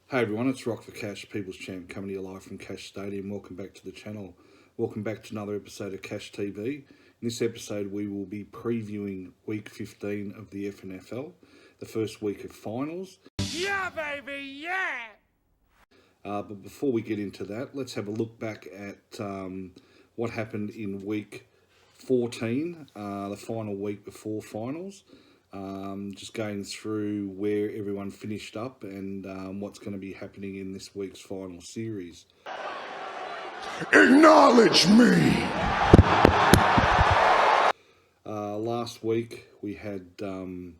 Hey everyone, it's Rock for Cash, People's Champ, coming to you live from Cash Stadium. Welcome back to the channel. Welcome back to another episode of Cash TV. In this episode, we will be previewing week 15 of the FNFL, the first week of finals. Yeah, baby, yeah! But before we get into that, let's have a look back at what happened in week 14, the final week before finals. Just going through where everyone finished up and what's going to be happening in this week's final series. Acknowledge me! Last week we had some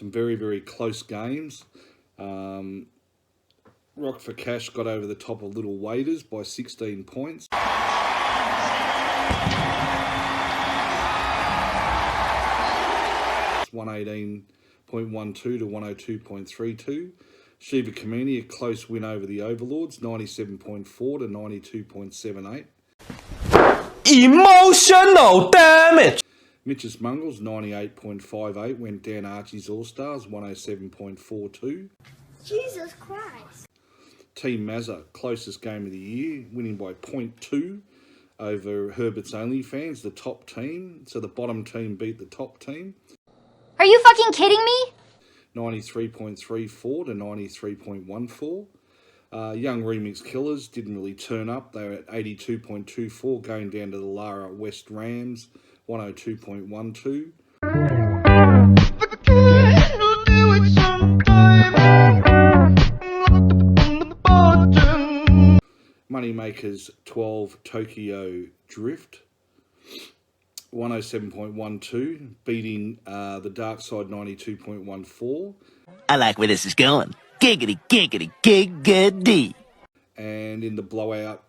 very, very close games. Rock for Cash got over the top of Little Waiters by 16 points. 118.12 to 102.32. Shiva Kamini, a close win over the Overlords, 97.4 to 92.78. Emotional damage! Mitch's Mongrels, 98.58, went down Archie's All-Stars, 107.42. Jesus Christ. Team Mazza, closest game of the year, winning by 0.2 over Herbert's OnlyFans, the top team. So the bottom team beat the top team. Are you fucking kidding me? 93.34 to 93.14. Young Remix Killers didn't really turn up. They were at 82.24, going down to the Lara West Rams, 102.12. Moneymakers 12, Tokyo Drift, 107.12, beating the Dark Side 92.14. I like where this is going. Giggity, giggity, giggity. And in the blowout,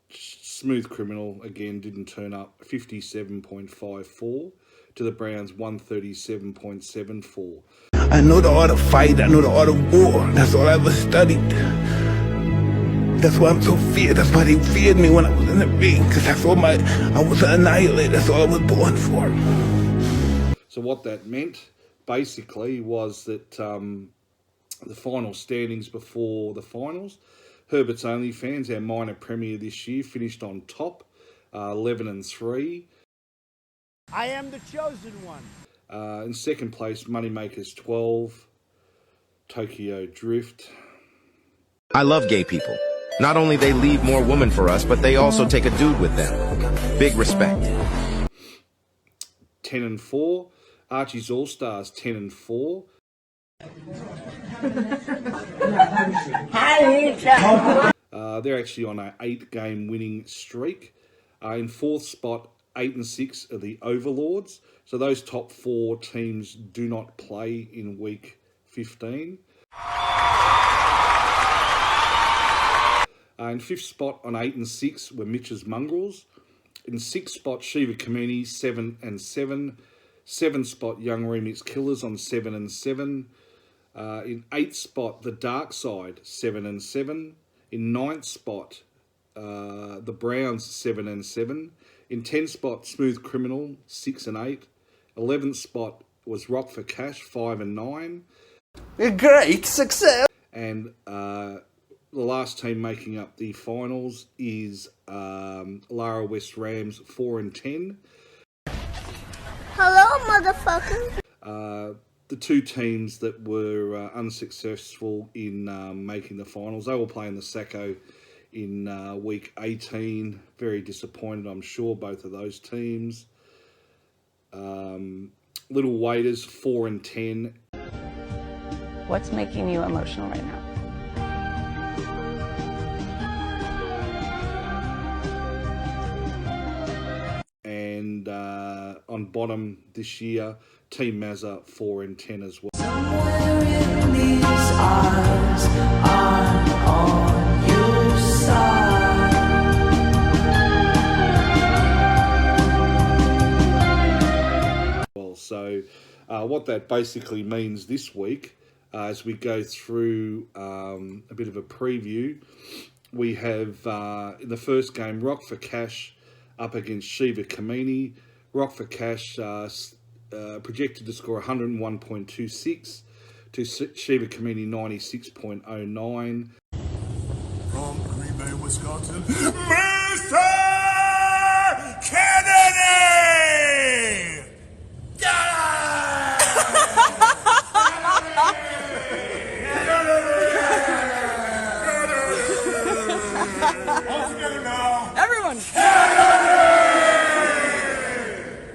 Smooth Criminal again didn't turn up, 57.54 to the Browns 137.74. I know the art of fight, I know the art of war. That's all I ever studied. That's why I'm so feared. That's why they feared me when I was in the ring. Because that's all I was an annihilator. That's all I was born for. So what that meant, basically, was that the final standings before the finals, Herbert's OnlyFans, our minor premier this year, finished on top, 11-3. I am the chosen one. In second place, Moneymakers 12, Tokyo Drift. I love gay people. Not only they leave more women for us, but they also take a dude with them. Big respect. 10-4. Archie's All-Stars 10-4. They're actually on an 8-game winning streak. In fourth spot, 8-6 are the Overlords. So those top 4 teams do not play in week 15. In fifth spot on 8-6 were Mitch's Mongrels. In sixth spot, Shiva Kamini, 7-7. Seventh spot, Young Remix Killers on 7-7. In eighth spot, The Dark Side, 7-7. In ninth spot, the Browns, 7-7. In 10th spot, Smooth Criminal, 6-8. 11th spot was Rock for Cash, 5-9. A great success! And the last team making up the finals is Lara West Rams, 4-10. Hello, motherfucker. The two teams that were unsuccessful in making the finals, they will play in the Sacco in week 18. Very disappointed, I'm sure, both of those teams. Little Waiters, 4-10. What's making you emotional right now? And on bottom this year, Team Mazza, 4-10 as well. Somewhere in these eyes, I'm on your side. Well, so what that basically means this week, as we go through a bit of a preview, we have in the first game, Rock for Cash up against Shiva Kamini. Rock for Cash projected to score 101.26. to Shiva Community 96.09. From Green Bay, Wisconsin, Mr. Kennedy! All together now. Everyone.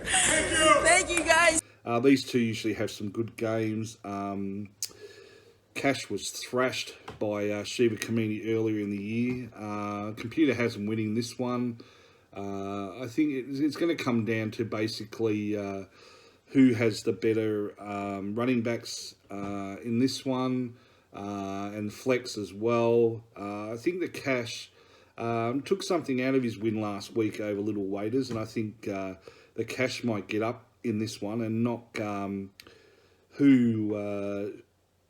Thank you. Thank you, guys. These two usually have some good games. Cash was thrashed by Shiva Community earlier in the year. Computer has them winning this one. I think it's going to come down to basically who has the better running backs in this one, and flex as well. I think the Cash took something out of his win last week over Little Waiters, and I think the Cash might get up in this one and knock who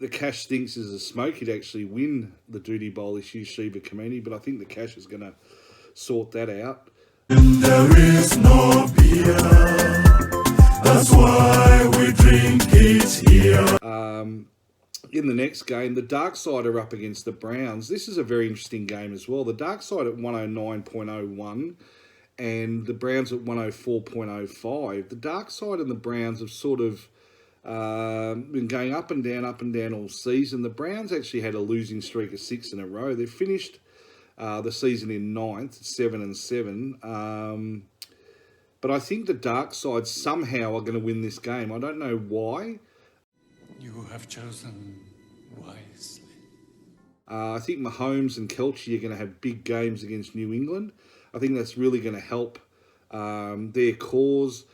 the Cash thinks is a smoke. He'd actually win the Duty Bowl issue, Shiva Community, but I think the Cash is going to sort that out. There is no beer. That's why we drink it here. In the next game, the Dark Side are up against the Browns. This is a very interesting game as well. The Dark Side at 109.01 and the Browns at 104.05. The Dark Side and the Browns have sort of been going up and down all season. The Browns actually had a losing streak of 6 in a row. They finished the season in 9th, 7-7. But I think the Dark Side somehow are going to win this game. I don't know why. You have chosen wisely. I think Mahomes and Kelce are going to have big games against New England. I think that's really going to help their cause.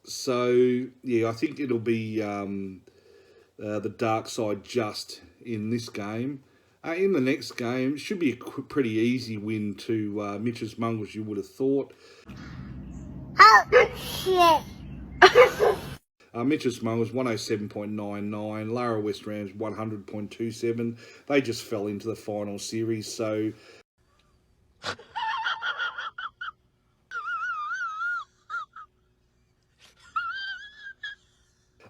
So, yeah, I think it'll be the Dark Side just in this game. In the next game, it should be a pretty easy win to Mitch's Mongrels, you would have thought. Oh, shit. Mitch's Mongrels 107.99, Lara West Rams 100.27. They just fell into the final series, so...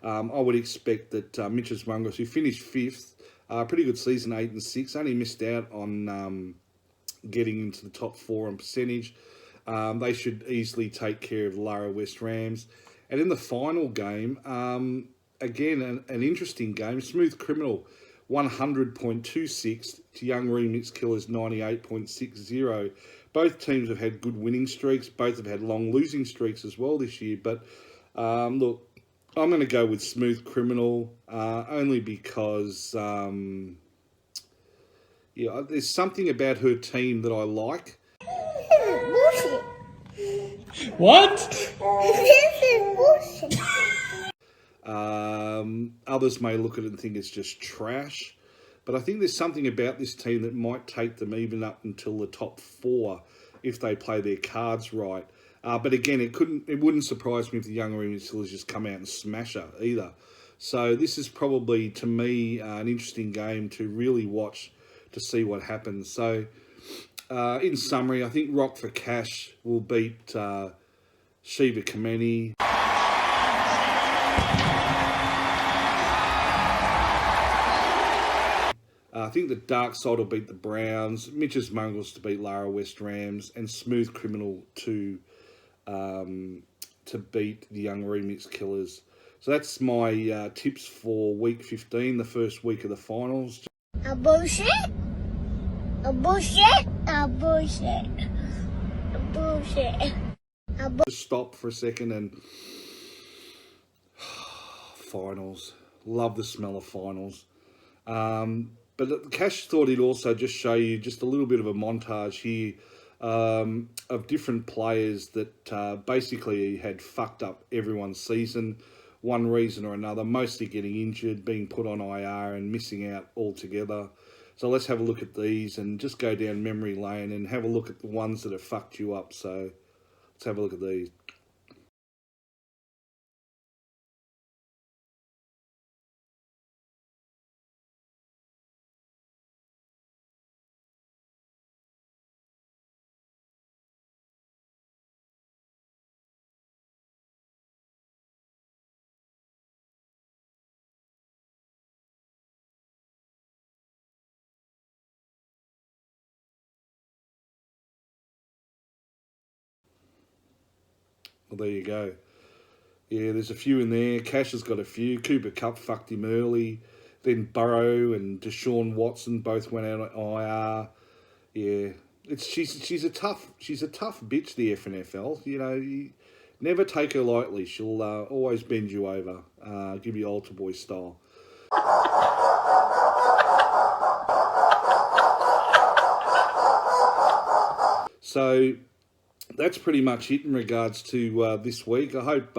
I would expect that Mitch's Mongrels, who finished 5th, pretty good season, 8-6, only missed out on getting into the top 4 on percentage. They should easily take care of Lara West Rams. And in the final game, again, an interesting game, Smooth Criminal 100.26 to Young Remix Killers 98.60. Both teams have had good winning streaks. Both have had long losing streaks as well this year. But look, I'm going to go with Smooth Criminal only because yeah, there's something about her team that I like. Bullshit. What? This is bullshit. Others may look at it and think it's just trash. But I think there's something about this team that might take them even up until the top 4 if they play their cards right. But again, it wouldn't surprise me if the Young Remix Killers just come out and smash her either. So this is probably, to me, an interesting game to really watch to see what happens. So in summary, I think Rock for Cash will beat Shiva Kameni. I think the Dark Side will beat the Browns, Mitch's Mongrels to beat Lara West Rams, and Smooth Criminal to beat the Young Remix Killers. So that's my tips for week 15, the first week of the finals. A bullshit. A bullshit. A bullshit. A bullshit. Just stop for a second and finals. Love the smell of finals. But Cash thought he'd also just show you just a little bit of a montage here of different players that basically had fucked up everyone's season, one reason or another, mostly getting injured, being put on IR and missing out altogether. So let's have a look at these and just go down memory lane and have a look at the ones that have fucked you up. So let's have a look at these. Well, there you go. Yeah, there's a few in there. Cash has got a few. Cooper Kupp fucked him early. Then Burrow and Deshaun Watson both went out on IR. Yeah, she's a tough bitch, the FNFL. You know, you never take her lightly. She'll always bend you over, give you altar boy style. So that's pretty much it in regards to this week. I hope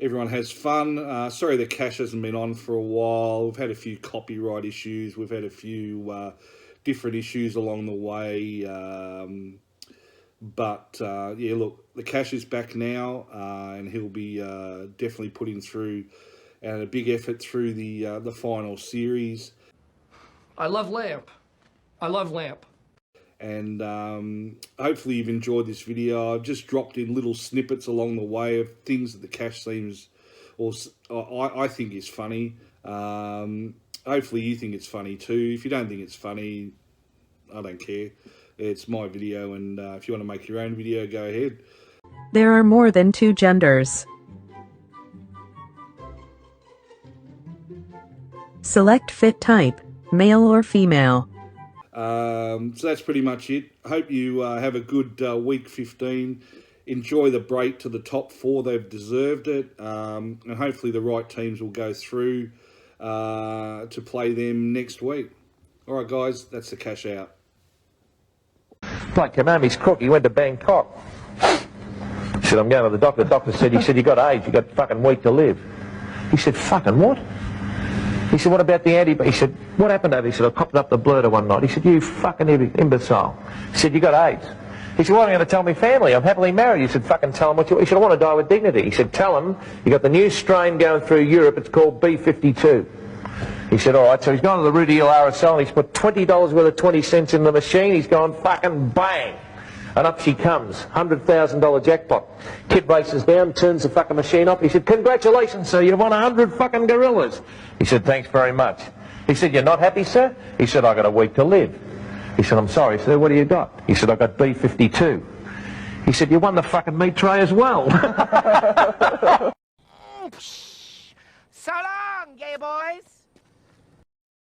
everyone has fun. Sorry the Cash hasn't been on for a while. We've had a few copyright issues. We've had a few different issues along the way. But yeah, look, the Cash is back now, and he'll be definitely putting through a big effort through the final series. I love Lamp. I love Lamp. And hopefully you've enjoyed this video. I've just dropped in little snippets along the way of things that the Cash seems, or I think is funny. Hopefully you think it's funny too. If you don't think it's funny, I don't care. It's my video, and if you want to make your own video, go ahead. There are more than two genders. Select fit type, male or female. So that's pretty much it. Hope you have a good week 15. Enjoy the break to the top 4. They've deserved it. And hopefully the right teams will go through to play them next week. All right, guys, that's the Cash out. Bloke came home, he's crook. He went to Bangkok. He said, I'm going to the doctor. The doctor said, you got AIDS. You got fucking week to live. He said, fucking what? He said, what about the antibiotics? He said, what happened over? He said, I copped up the blurter one night. He said, you fucking imbecile. He said, you got AIDS. He said, what are you going to tell me family? I'm happily married. He said, fucking tell them what you... He said, I want to die with dignity. He said, tell them you got the new strain going through Europe. It's called B52. He said, all right. So he's gone to the Rudy RSL and he's put $20 worth of 20 cents in the machine. He's gone fucking bang. And up she comes, $100,000 jackpot. Kid races down, turns the fucking machine off. He said, congratulations, sir, you've won 100 fucking gorillas. He said, thanks very much. He said, you're not happy, sir? He said, I got a week to live. He said, I'm sorry, sir, what do you got? He said, I got B52. He said, you won the fucking meat tray as well. So long, gay boys.